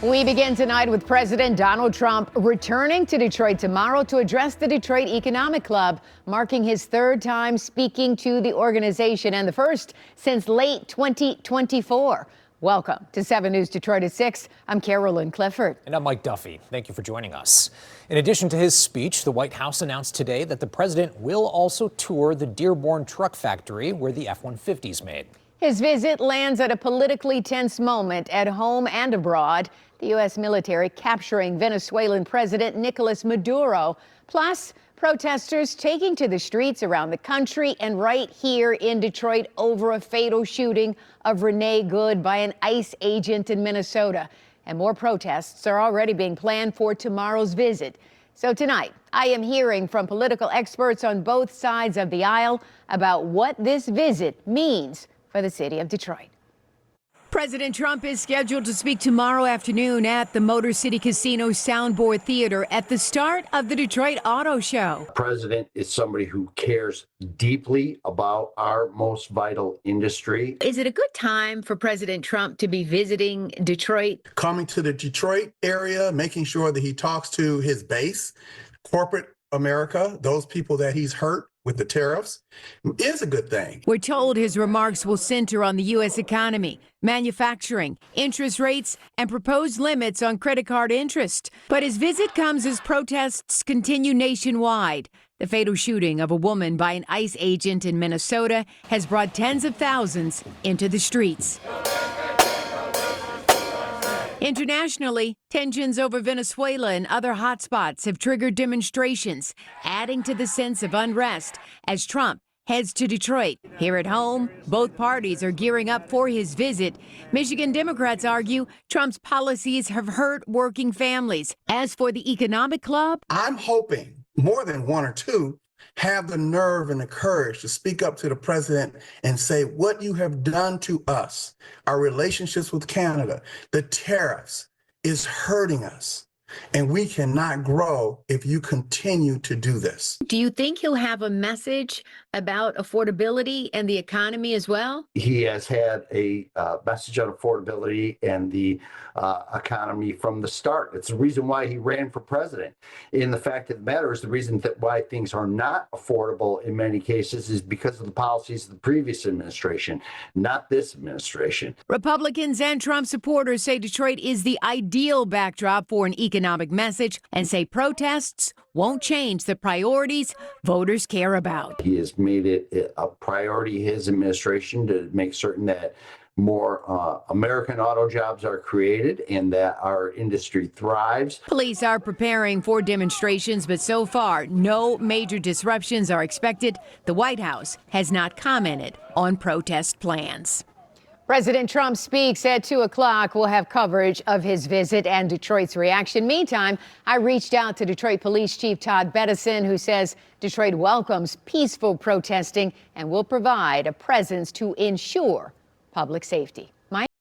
We begin tonight with President Donald Trump returning to Detroit tomorrow to address the Detroit Economic Club, marking his third time speaking to the organization and the first since late 2024. Welcome to 7 News Detroit at 6. I'm Carolyn Clifford. And I'm Mike Duffy. Thank you for joining us. In addition to his speech, the White House announced today that the president will also tour the Dearborn truck factory where the F-150 is made. His visit lands at a politically tense moment at home and abroad. The U.S. military capturing Venezuelan President Nicolas Maduro, plus protesters taking to the streets around the country and right here in Detroit over a fatal shooting of Renee Good by an ICE agent in Minnesota. And more protests are already being planned for tomorrow's visit. So tonight, I am hearing from political experts on both sides of the aisle about what this visit means for the city of Detroit. President Trump is scheduled to speak tomorrow afternoon at the Motor City Casino Soundboard Theater at the start of the Detroit Auto Show. The president is somebody who cares deeply about our most vital industry. Is it a good time for President Trump to be visiting Detroit? Coming to the Detroit area, making sure that he talks to his base, corporate America, those people that he's hurt with the tariffs, is a good thing. We're told his remarks will center on the U.S. economy, manufacturing, interest rates, and proposed limits on credit card interest. But his visit comes as protests continue nationwide. The fatal shooting of a woman by an ICE agent in Minnesota has brought tens of thousands into the streets. Internationally, tensions over Venezuela and other hotspots have triggered demonstrations, adding to the sense of unrest as Trump heads to Detroit. Here at home, both parties are gearing up for his visit. Michigan Democrats argue Trump's policies have hurt working families. As for the economic club, I'm hoping more than one or two have the nerve and the courage to speak up to the president and say what you have done to us, our relationships with Canada, the tariffs is hurting us. And we cannot grow if you continue to do this. do you think he'll have a message about affordability and the economy as well? He has had a message on affordability and the economy from the start. It's the reason why he ran for president. And the fact of the matter is the reason that why things are not affordable in many cases is because of the policies of the previous administration, not this administration. Republicans and Trump supporters say Detroit is the ideal backdrop for an economic message and say protests won't change the priorities voters care about. He has made it a priority, his administration, to make certain that more American auto jobs are created and that our industry thrives. Police are preparing for demonstrations, but so far, no major disruptions are expected. The White House has not commented on protest plans. President Trump speaks at 2 o'clock. We'll have coverage of his visit and Detroit's reaction. Meantime, I reached out to Detroit Police Chief Todd Bettison, who says Detroit welcomes peaceful protesting and will provide a presence to ensure public safety.